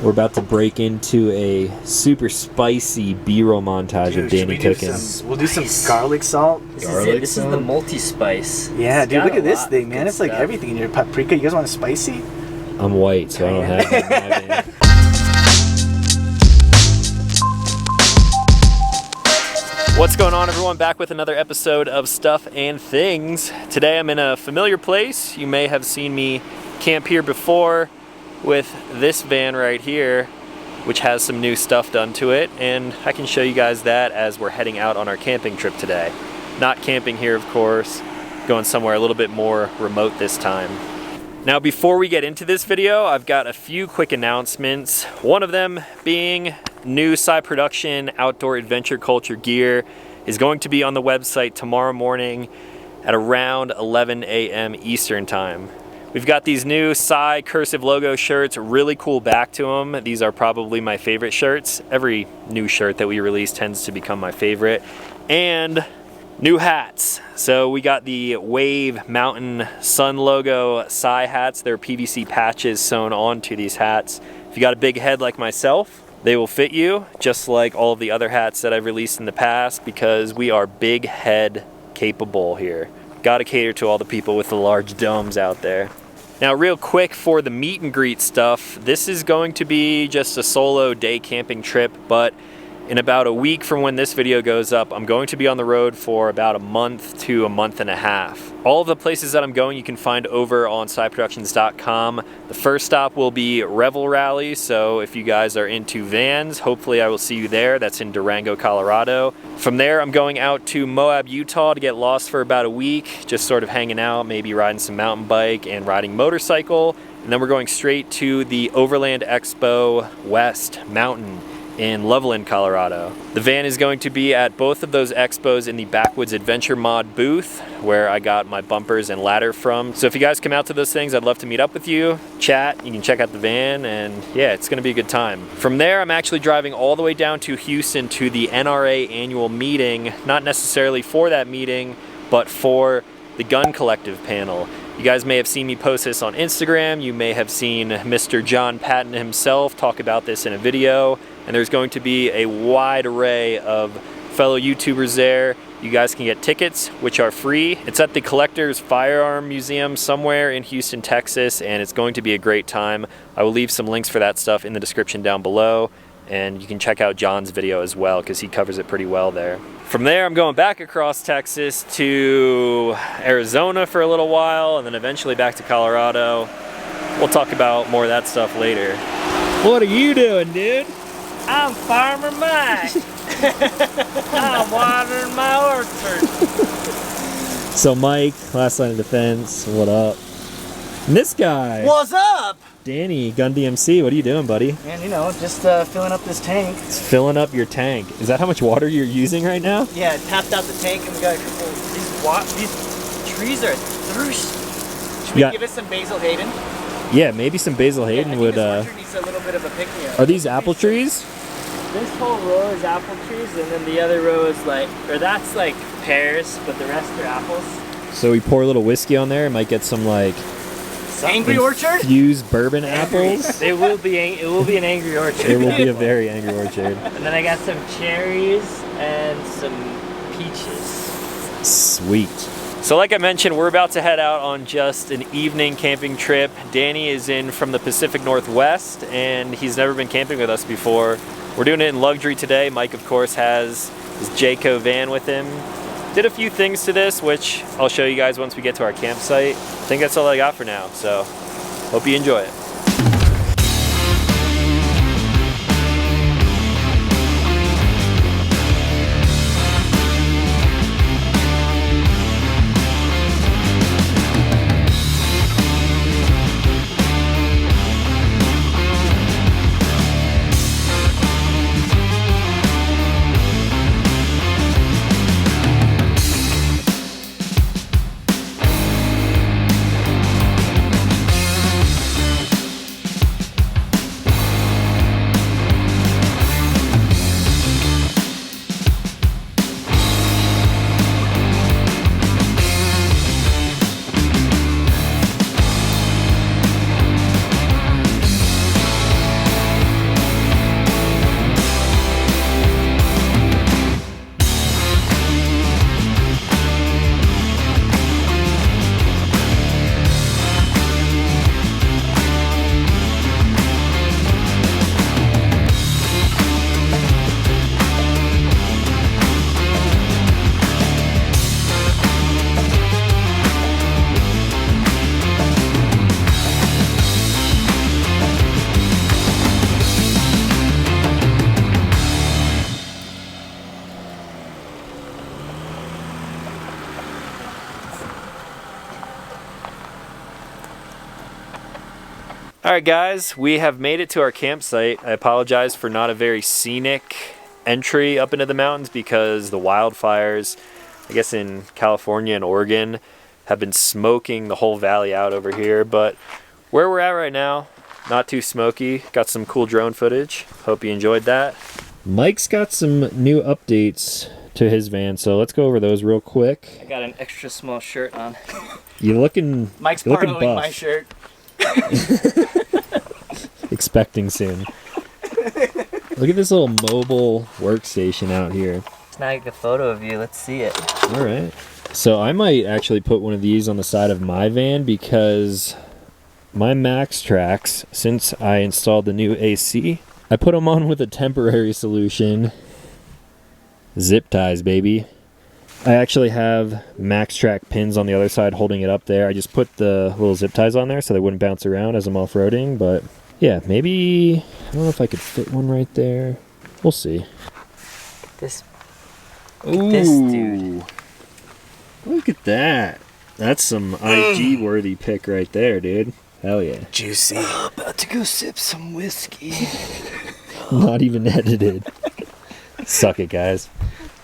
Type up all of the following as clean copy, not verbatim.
We're about to break into a super spicy B-roll montage of Danny cooking. We'll do some garlic salt. This is the multi-spice. Yeah, dude, look at this thing, man. It's like everything in your paprika. You guys want it spicy? I'm white, so I don't have that. What's going on, everyone? Back with another episode of Stuff and Things. Today I'm in a familiar place. You may have seen me camp here before with this van right here, which has some new stuff done to it, and I can show you guys that as we're heading out on our camping trip today. Not camping here, of course, going somewhere a little bit more remote this time. Now, before we get into this video, I've got a few quick announcements. One of them being new Sci Production outdoor adventure culture gear is going to be on the website tomorrow morning at around 11 a.m. Eastern time. We've got these new Sci cursive logo shirts, really cool back to them. These are probably my favorite shirts. Every new shirt that we release tends to become my favorite. And new hats. So we got the Wave Mountain Sun logo Sci hats. They're PVC patches sewn onto these hats. If you got a big head like myself, they will fit you, just like all of the other hats that I've released in the past, because we are big head capable here. Gotta cater to all the people with the large domes out there. Now, real quick for the meet and greet stuff, this is going to be just a solo day camping trip, but in about a week from when this video goes up, I'm going to be on the road for about a month to a month and a half. All of the places that I'm going you can find over on sciproductions.com. The first stop will be Revel Rally, so if you guys are into vans, hopefully I will see you there. That's in Durango, Colorado. From there, I'm going out to Moab, Utah to get lost for about a week, just sort of hanging out, maybe riding some mountain bike and riding motorcycle. And then we're going straight to the Overland Expo West Mountain in Loveland, Colorado. The van is going to be at both of those expos in the Backwoods Adventure Mod booth, where I got my bumpers and ladder from. So if you guys come out to those things, I'd love to meet up with you, chat, you can check out the van, and yeah, it's gonna be a good time. From there, I'm actually driving all the way down to Houston to the NRA annual meeting, not necessarily for that meeting, but for the Gun Collective panel. You guys may have seen me post this on Instagram. You may have seen Mr. John Patton himself talk about this in a video. And there's going to be a wide array of fellow YouTubers there. You guys can get tickets, which are free. It's at the Collector's Firearm Museum somewhere in Houston, Texas, and it's going to be a great time. I will leave some links for that stuff in the description down below. And you can check out John's video as well, because he covers it pretty well there. From there, I'm going back across Texas to Arizona for a little while, and then eventually back to Colorado. We'll talk about more of that stuff later. What are you doing, dude? I'm Farmer Mike. I'm watering my orchard. So Mike, last line of defense, what up? And this guy. What's up? Danny, Gun DMC, what are you doing, buddy? Man, you know, just filling up this tank. It's filling up your tank. Is that how much water you're using right now? Yeah, I tapped out the tank and we got a couple. These trees are thirsty. Should we give it some Basil Hayden? Yeah, maybe some Basil Hayden would. This one needs a little bit of a pick-me-up. Are these apple trees? This whole row is apple trees, and then the other row is that's like pears, but the rest are apples. So we pour a little whiskey on there and might get some like Angry Orchard? Infused bourbon apples. It will be an angry orchard. It will be a very angry orchard. And then I got some cherries and some peaches. Sweet. So like I mentioned, we're about to head out on just an evening camping trip. Danny is in from the Pacific Northwest, and he's never been camping with us before. We're doing it in luxury today. Mike, of course, has his Jayco van with him. Did a few things to this, which I'll show you guys once we get to our campsite. I think that's all I got for now, so hope you enjoy it. All right, guys, we have made it to our campsite. I apologize for not a very scenic entry up into the mountains because the wildfires, I guess in California and Oregon, have been smoking the whole valley out over here. But where we're at right now, not too smoky. Got some cool drone footage. Hope you enjoyed that. Mike's got some new updates to his van, so let's go over those real quick. I got an extra small shirt on. You're looking Mike's borrowing borrowing my shirt. Expecting soon. Look at this little mobile workstation out here. Snag a photo of you. Let's see it. All right. So I might actually put one of these on the side of my van because my Max Tracks, since I installed the new AC, I put them on with a temporary solution. Zip ties, baby. I actually have Max Track pins on the other side holding it up there. I just put the little zip ties on there so they wouldn't bounce around as I'm off-roading, but yeah, maybe, I don't know if I could fit one right there. We'll see. This Ooh, dude. Look at that. That's some IG worthy pick right there, dude. Hell yeah. Juicy. About to go sip some whiskey. Not even edited. Suck it, guys.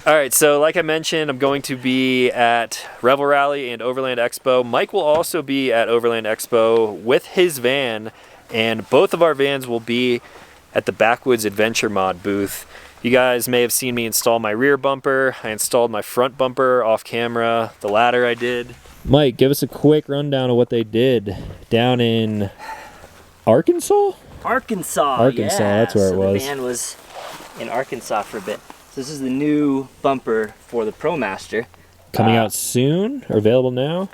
All right, so like I mentioned, I'm going to be at Revel Rally and Overland Expo. Mike will also be at Overland Expo with his van, and both of our vans will be at the Backwoods Adventure Mod booth. You guys may have seen me install my rear bumper. I installed my front bumper off camera, the ladder I did. Mike, give us a quick rundown of what they did down in Arkansas? Arkansas, yeah. That's where it was. The van was in Arkansas for a bit. So this is the new bumper for the ProMaster. Coming out soon or available now?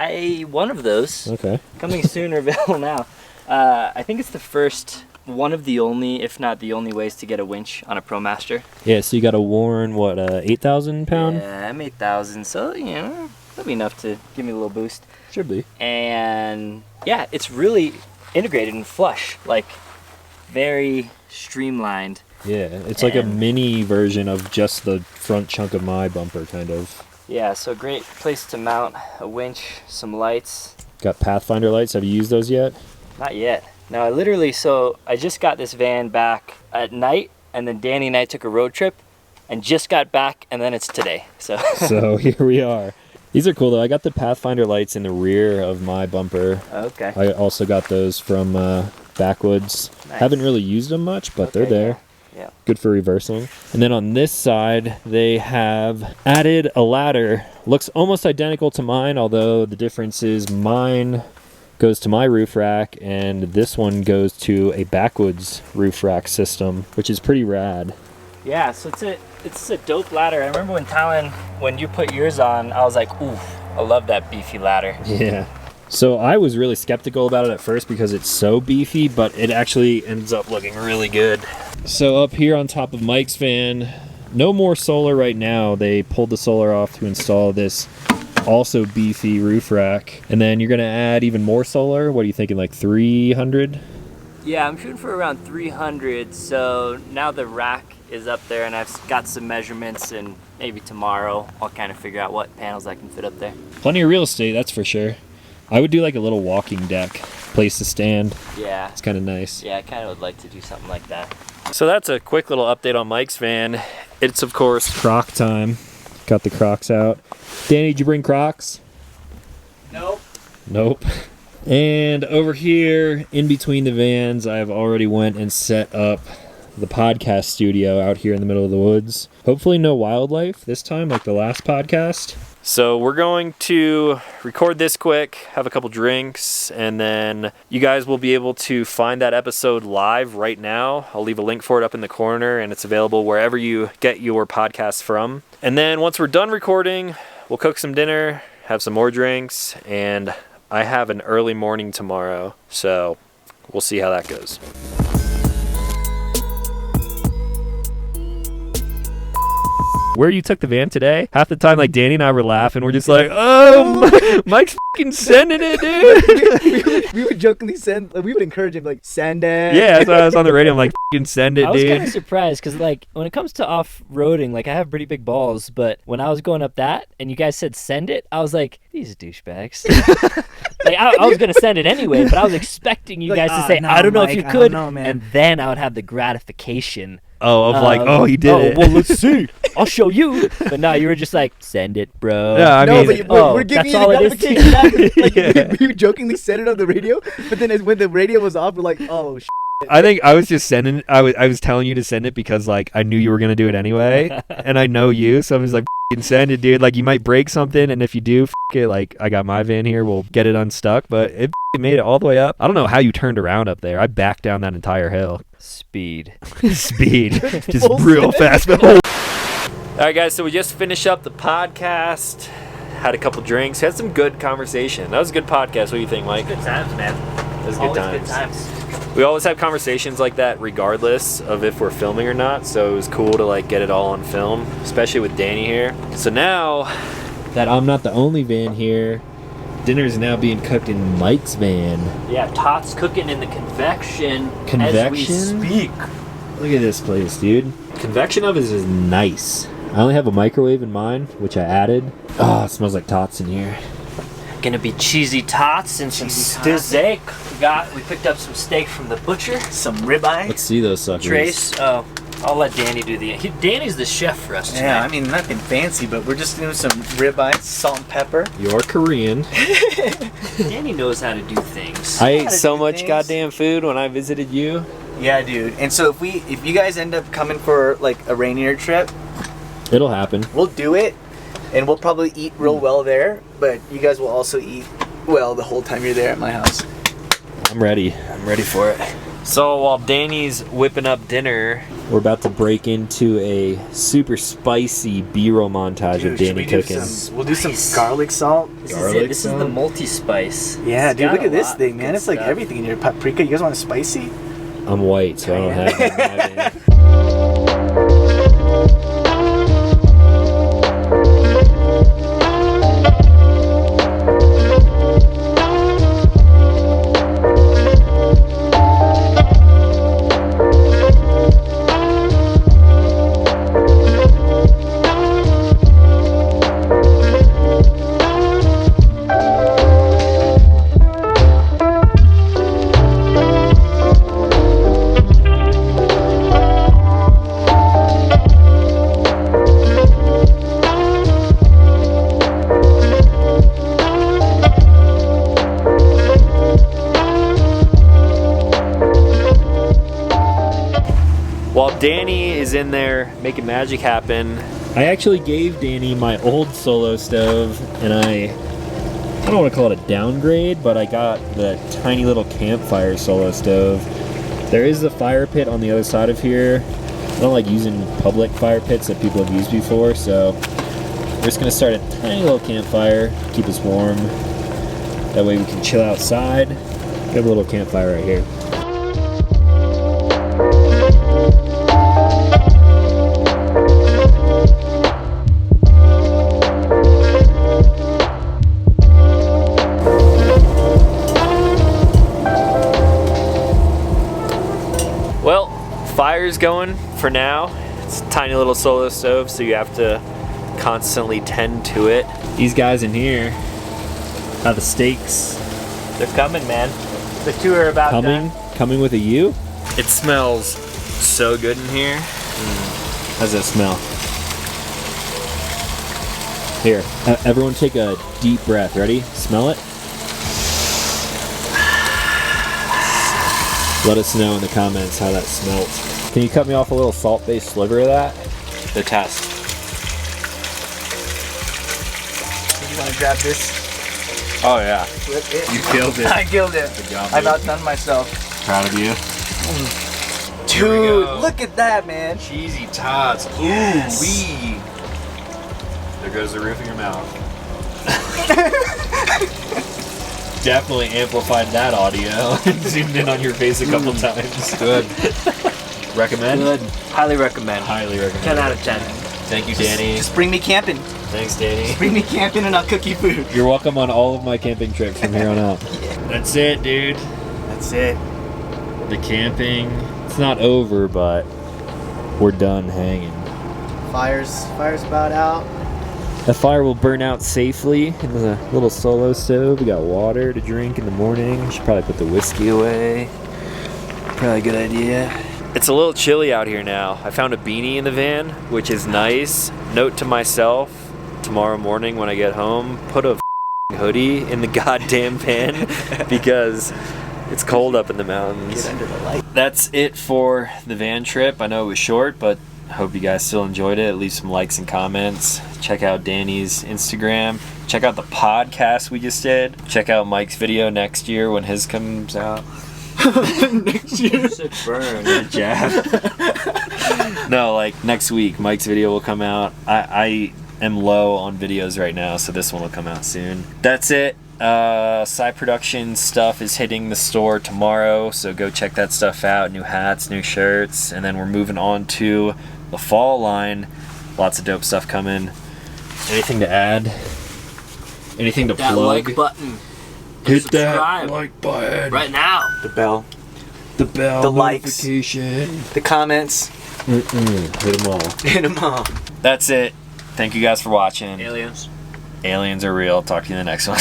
One of those. Okay. Coming soon or available now. I think it's the first, one of the only, if not the only ways to get a winch on a ProMaster. Yeah, so you got a Warren, what, 8,000 pound? Yeah, I'm 8,000, so, you know, that'll be enough to give me a little boost. Should be. And yeah, it's really integrated and flush, like very streamlined. Yeah, it's like a mini version of just the front chunk of my bumper, kind of. Yeah, so great place to mount a winch, some lights. Got Pathfinder lights. Have you used those yet? Not yet. No, I just got this van back at night, and then Danny and I took a road trip, and just got back, and then it's today. So here we are. These are cool though. I got the Pathfinder lights in the rear of my bumper. Okay. I also got those from Backwoods. Nice. Haven't really used them much, but they're there. Yeah. Good for reversing. And then on this side, they have added a ladder. Looks almost identical to mine, although the difference is mine goes to my roof rack and this one goes to a Backwoods roof rack system, which is pretty rad. Yeah, so it's a dope ladder. I remember when Talon, when you put yours on, I was like, ooh, I love that beefy ladder. Yeah. So I was really skeptical about it at first because it's so beefy, but it actually ends up looking really good. So up here on top of Mike's van, no more solar right now. They pulled the solar off to install this also beefy roof rack. And then you're gonna add even more solar. What are you thinking, like 300? Yeah, I'm shooting for around 300. So now the rack is up there and I've got some measurements, and maybe tomorrow I'll kind of figure out what panels I can fit up there. Plenty of real estate, that's for sure. I would do like a little walking deck, place to stand. Yeah. It's kind of nice. Yeah, I kind of would like to do something like that. So that's a quick little update on Mike's van. It's of course Croc time. Got the Crocs out. Danny, did you bring Crocs? Nope. Nope. And over here, in between the vans, I've already went and set up the podcast studio out here in the middle of the woods. Hopefully no wildlife this time, like the last podcast. So we're going to record this quick, have a couple drinks, and then you guys will be able to find that episode live right now. I'll leave a link for it up in the corner, and it's available wherever you get your podcasts from. And then once we're done recording, we'll cook some dinner, have some more drinks, and I have an early morning tomorrow, so we'll see how that goes. where you took the van today, half the time, like, Danny and I were laughing. We're just like, oh, Mike's fucking sending it, dude. we would jokingly send, we would encourage him, like, send it. Yeah, that's why I was on the radio. I'm like, fucking send it, I was dude. kind of surprised because, like, when it comes to off-roading, like, I have pretty big balls, but when I was going up that and you guys said send it, I was like, these douchebags. Like, I was going to send it anyway, but I was expecting you guys to say, no, I don't know Mike, if you I could, don't know, man. and then I would have the gratification. Oh, of like, oh, he did it. Well, let's see. I'll show you. But no, you were just like, send it, bro. Yeah, I mean, we're giving you that's all the it is. gratification back. Like, Yeah. we jokingly said it on the radio, but then when the radio was off, we're like, oh, I think I was just sending. I was telling you to send it because like I knew you were gonna do it anyway, and I know you, so I was like, "F***ing send it, dude. Like you might break something, and if you do, f*** it. Like I got my van here, we'll get it unstuck." But it f***ing made it all the way up. I don't know how you turned around up there. I backed down that entire hill. Speed. Speed, just real fast. All right, guys. So we just finished up the podcast. Had a couple drinks. Had some good conversation. That was a good podcast. What do you think, Mike? Good times, man. That was Always good good times. times. We always have conversations like that regardless of if we're filming or not, so it was cool to like get it all on film, especially with Danny here. So now that I'm not the only van here, dinner is now being cooked in Mike's van. Yeah, Tot's cooking in the convection as we Convection? speak. Look at this place, dude. Convection oven is nice. I only have a microwave in mine, which I added. Oh, it smells like tots in here. Gonna be cheesy tots and some steak. We picked up some steak from the butcher. Some ribeye. Let's see those suckers. Trace, I'll let Danny do Danny's the chef for us tonight. Yeah, I mean nothing fancy, but we're just doing some ribeye, salt and pepper. You're Korean. Danny knows how to do things. I ate Gotta so do much things. goddamn food when I visited you. Yeah, dude. And so if you guys end up coming for like a rainier trip, It'll happen. we'll do it, and we'll probably eat real well there. But you guys will also eat well the whole time you're there at my house. I'm ready. I'm ready for it. So while Danny's whipping up dinner, we're about to break into a super spicy B-roll montage of Danny cooking. We'll do some garlic salt. Garlic This is the salt? multi-spice. Yeah, It's dude, got look a at this lot of thing, man. good It's like stuff. everything in your paprika. You guys want it spicy? I'm white, so I don't have it in my van. While Danny is in there making magic happen, I actually gave Danny my old solo stove, and I don't want to call it a downgrade, but I got the tiny little campfire solo stove. There is a fire pit on the other side of here. I don't like using public fire pits that people have used before, so we're just going to start a tiny little campfire, keep us warm. That way we can chill outside. We have a little campfire right here. Well, fire's going for now. It's a tiny little solo stove, so you have to constantly tend to it. These guys in here have the steaks They're coming, man. The two are about coming with a U. It smells so good in here. How's that smell? Here, everyone take a deep breath. Ready? Smell it. Let us know in the comments how that smelt. Can you cut me off a little salt-based sliver of that? The test. You want to grab this? Oh yeah, Flip it. you killed it. I killed it. Good job, I've dude. outdone myself. Proud of you. Dude, go. look at that, man. Cheesy tots. Ooh Yes. wee. There goes the roof of your mouth. Definitely amplified that audio and zoomed in on your face a couple times. Good. Recommend? Good. Highly recommend. Highly recommend. 10 out of 10. Thank you, Danny. Just bring me camping. Thanks, Danny. Bring me camping and I'll cook you food. You're welcome on all of my camping trips from here on out. That's it, dude. That's it. The camping, it's not over, but we're done hanging. Fire's about out. The fire will burn out safely in the little solo stove. We got water to drink in the morning. Should probably put the whiskey away. Probably a good idea. It's a little chilly out here now. I found a beanie in the van, which is nice. Note to myself, tomorrow morning when I get home, put a hoodie in the goddamn van because it's cold up in the mountains. Get under the light. That's it for the van trip. I know it was short, but I hope you guys still enjoyed it. Leave some likes and comments. Check out Danny's Instagram. Check out the podcast we just did. Check out Mike's video next year when his comes out. Next year. Burn. Jab. No, like next week, Mike's video will come out. I am low on videos right now, so this one will come out soon. That's it. Side production stuff is hitting the store tomorrow, so go check that stuff out. New hats, new shirts, and then we're moving on to the fall line. Lots of dope stuff coming. Anything to add? Anything to That plug? like button. Hit Subscribe that like button. right now. The bell. The bell The likes. notification. The comments. Hit them all. Hit them all. That's it. Thank you guys for watching. Aliens. Aliens are real. Talk to you in the next one.